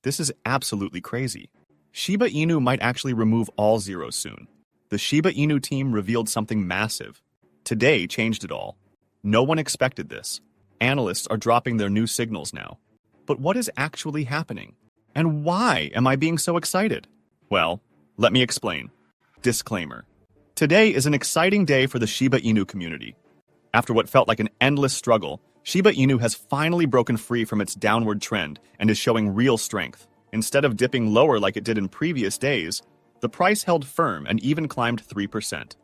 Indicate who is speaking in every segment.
Speaker 1: This is absolutely crazy. Shiba Inu might actually remove all zeros soon. The Shiba Inu team revealed something massive. Today changed it all. No one expected this. Analysts are dropping their new signals now. But what is actually happening? And why am I being so excited? Well, let me explain. Disclaimer. Today is an exciting day for the Shiba Inu community. After what felt like an endless struggle, Shiba Inu has finally broken free from its downward trend and is showing real strength. Instead of dipping lower like it did in previous days, the price held firm and even climbed 3%.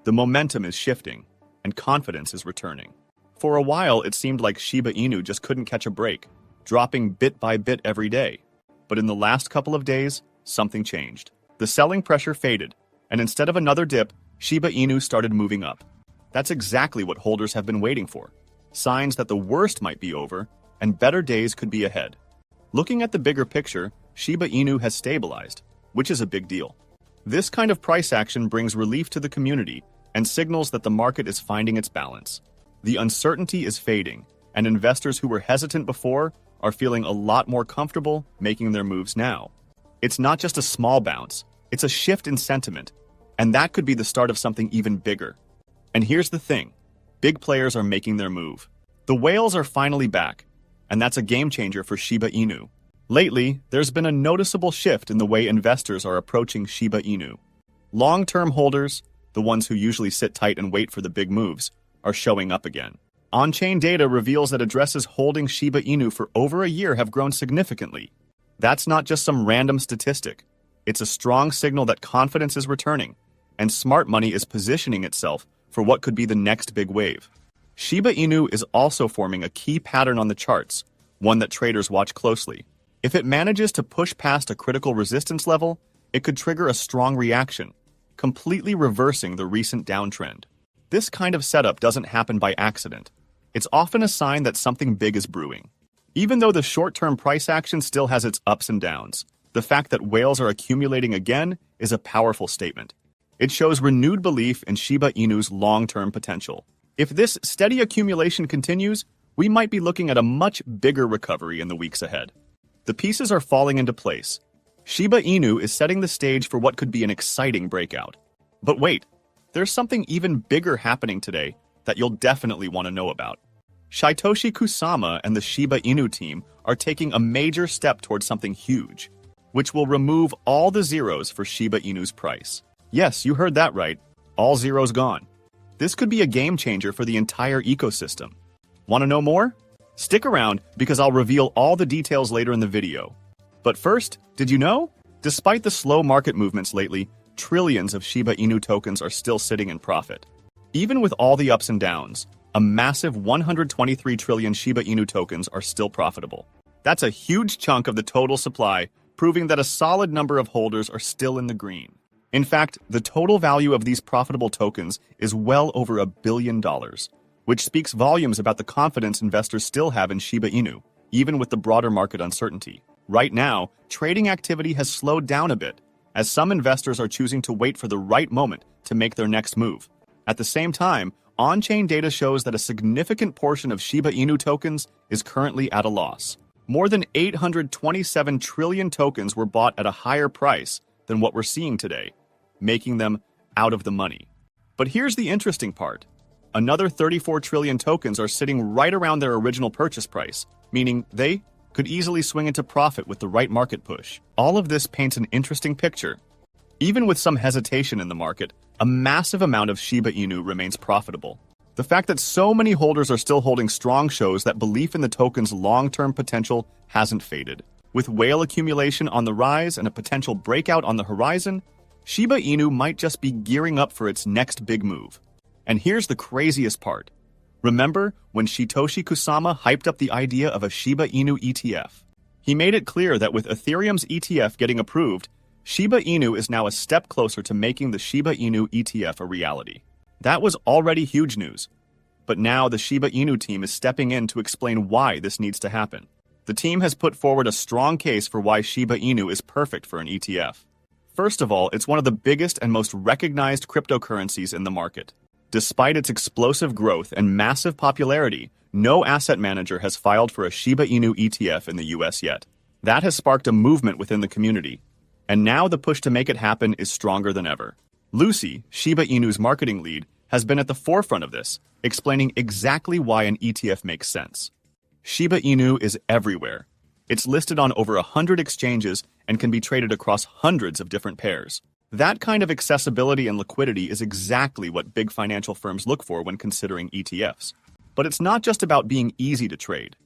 Speaker 1: The momentum is shifting, and confidence is returning. For a while, it seemed like Shiba Inu just couldn't catch a break, dropping bit by bit every day. But in the last couple of days, something changed. The selling pressure faded, and instead of another dip, Shiba Inu started moving up. That's exactly what holders have been waiting for. Signs that the worst might be over, and better days could be ahead. Looking at the bigger picture, Shiba Inu has stabilized, which is a big deal. This kind of price action brings relief to the community and signals that the market is finding its balance. The uncertainty is fading, and investors who were hesitant before are feeling a lot more comfortable making their moves now. It's not just a small bounce, it's a shift in sentiment, and that could be the start of something even bigger. And here's the thing, big players are making their move. The whales are finally back, and that's a game changer for Shiba Inu. Lately, there's been a noticeable shift in the way investors are approaching Shiba Inu. Long-term holders, the ones who usually sit tight and wait for the big moves, are showing up again. On-chain data reveals that addresses holding Shiba Inu for over a year have grown significantly. That's not just some random statistic. It's a strong signal that confidence is returning, and smart money is positioning itself for what could be the next big wave. Shiba Inu is also forming a key pattern on the charts, one that traders watch closely. If it manages to push past a critical resistance level, it could trigger a strong reaction, completely reversing the recent downtrend. This kind of setup doesn't happen by accident. It's often a sign that something big is brewing. Even though the short-term price action still has its ups and downs, the fact that whales are accumulating again is a powerful statement. It shows renewed belief in Shiba Inu's long-term potential. If this steady accumulation continues, we might be looking at a much bigger recovery in the weeks ahead. The pieces are falling into place. Shiba Inu is setting the stage for what could be an exciting breakout. But wait, there's something even bigger happening today that you'll definitely want to know about. Shytoshi Kusama and the Shiba Inu team are taking a major step towards something huge, which will remove all the zeros for Shiba Inu's price. Yes, you heard that right. All zeros gone. This could be a game changer for the entire ecosystem. Want to know more? Stick around because I'll reveal all the details later in the video. But first, did you know? Despite the slow market movements lately, trillions of Shiba Inu tokens are still sitting in profit. Even with all the ups and downs, a massive 123 trillion Shiba Inu tokens are still profitable. That's a huge chunk of the total supply, proving that a solid number of holders are still in the green. In fact, the total value of these profitable tokens is well over $1 billion, which speaks volumes about the confidence investors still have in Shiba Inu, even with the broader market uncertainty. Right now, trading activity has slowed down a bit, as some investors are choosing to wait for the right moment to make their next move. At the same time, on-chain data shows that a significant portion of Shiba Inu tokens is currently at a loss. More than 827 trillion tokens were bought at a higher price than what we're seeing today, making them out of the money. But here's the interesting part. Another 34 trillion tokens are sitting right around their original purchase price, meaning they could easily swing into profit with the right market push. All of this paints an interesting picture. Even with some hesitation in the market, a massive amount of Shiba Inu remains profitable. The fact that so many holders are still holding strong shows that belief in the token's long-term potential hasn't faded. With whale accumulation on the rise and a potential breakout on the horizon, Shiba Inu might just be gearing up for its next big move. And here's the craziest part. Remember when Shytoshi Kusama hyped up the idea of a Shiba Inu ETF? He made it clear that with Ethereum's ETF getting approved, Shiba Inu is now a step closer to making the Shiba Inu ETF a reality. That was already huge news. But now the Shiba Inu team is stepping in to explain why this needs to happen. The team has put forward a strong case for why Shiba Inu is perfect for an ETF. First of all, it's one of the biggest and most recognized cryptocurrencies in the market. Despite its explosive growth and massive popularity, no asset manager has filed for a Shiba Inu ETF in the US yet. That has sparked a movement within the community, and now the push to make it happen is stronger than ever. Lucy, Shiba Inu's marketing lead, has been at the forefront of this, explaining exactly why an ETF makes sense. Shiba Inu is everywhere. It's listed on over 100 exchanges and can be traded across hundreds of different pairs. That kind of accessibility and liquidity is exactly what big financial firms look for when considering ETFs. But it's not just about being easy to trade.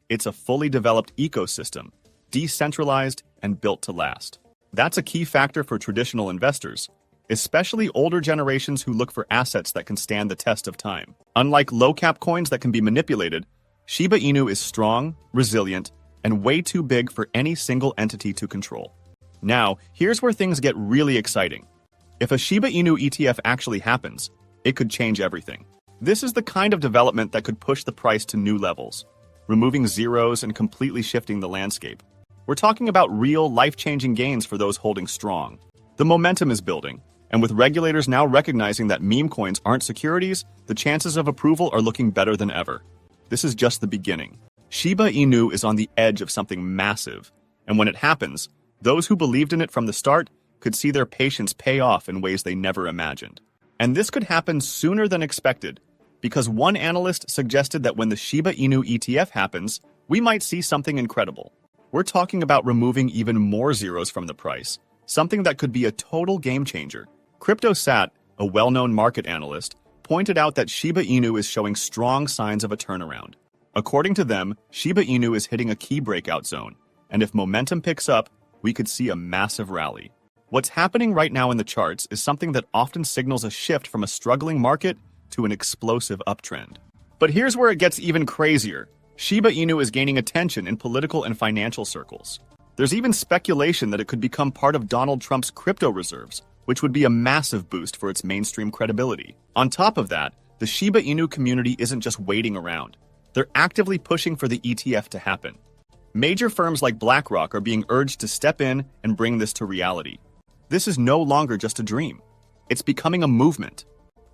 Speaker 1: It's a fully developed ecosystem, decentralized and built to last. That's a key factor for traditional investors, especially older generations who look for assets that can stand the test of time. Unlike low-cap coins that can be manipulated, Shiba Inu is strong, resilient, and way too big for any single entity to control. Now, here's where things get really exciting. If a Shiba Inu ETF actually happens, it could change everything. This is the kind of development that could push the price to new levels, removing zeros and completely shifting the landscape. We're talking about real, life-changing gains for those holding strong. The momentum is building, and with regulators now recognizing that meme coins aren't securities, the chances of approval are looking better than ever. This is just the beginning. Shiba Inu is on the edge of something massive, and when it happens, those who believed in it from the start could see their patience pay off in ways they never imagined. And this could happen sooner than expected, because one analyst suggested that when the Shiba Inu ETF happens, we might see something incredible. We're talking about removing even more zeros from the price, something that could be a total game changer. CryptoSat, a well-known market analyst, pointed out that Shiba Inu is showing strong signs of a turnaround. According to them, Shiba Inu is hitting a key breakout zone, and if momentum picks up, we could see a massive rally. What's happening right now in the charts is something that often signals a shift from a struggling market to an explosive uptrend. But here's where it gets even crazier. Shiba Inu is gaining attention in political and financial circles. There's even speculation that it could become part of Donald Trump's crypto reserves, which would be a massive boost for its mainstream credibility. On top of that, the Shiba Inu community isn't just waiting around. They're actively pushing for the ETF to happen. Major firms like BlackRock are being urged to step in and bring this to reality. This is no longer just a dream. It's becoming a movement.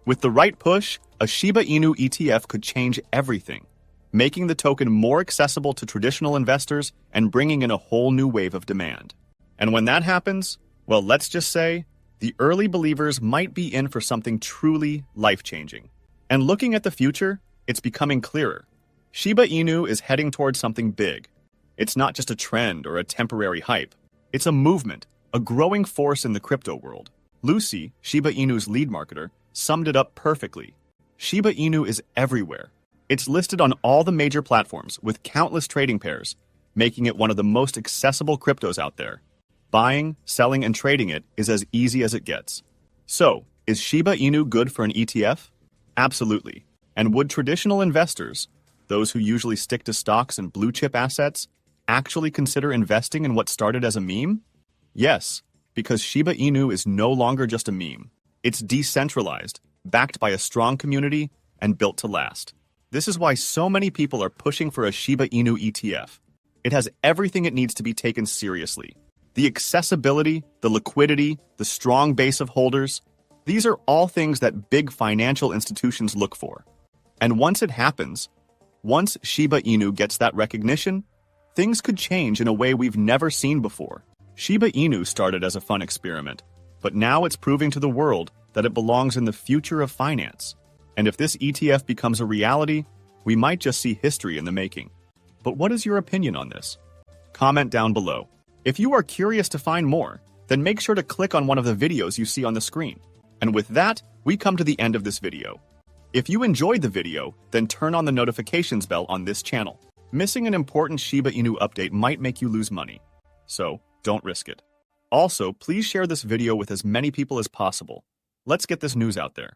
Speaker 1: With the right push, a Shiba Inu ETF could change everything, making the token more accessible to traditional investors and bringing in a whole new wave of demand. And when that happens, well, let's just say, the early believers might be in for something truly life-changing. And looking at the future, it's becoming clearer. Shiba Inu is heading towards something big. It's not just a trend or a temporary hype. It's a movement, a growing force in the crypto world. Lucy, Shiba Inu's lead marketer, summed it up perfectly. Shiba Inu is everywhere. It's listed on all the major platforms with countless trading pairs, making it one of the most accessible cryptos out there. Buying, selling, and trading it is as easy as it gets. So, is Shiba Inu good for an ETF? Absolutely. And would traditional investors, those who usually stick to stocks and blue-chip assets, actually consider investing in what started as a meme? Yes, because Shiba Inu is no longer just a meme. It's decentralized, backed by a strong community, and built to last. This is why so many people are pushing for a Shiba Inu ETF. It has everything it needs to be taken seriously. The accessibility, the liquidity, the strong base of holders, these are all things that big financial institutions look for. And once it happens, once Shiba Inu gets that recognition, things could change in a way we've never seen before. Shiba Inu started as a fun experiment, but now it's proving to the world that it belongs in the future of finance. And if this ETF becomes a reality, we might just see history in the making. But what is your opinion on this? Comment down below. If you are curious to find more, then make sure to click on one of the videos you see on the screen. And with that, we come to the end of this video. If you enjoyed the video, then turn on the notifications bell on this channel. Missing an important Shiba Inu update might make you lose money, so don't risk it. Also, please share this video with as many people as possible. Let's get this news out there.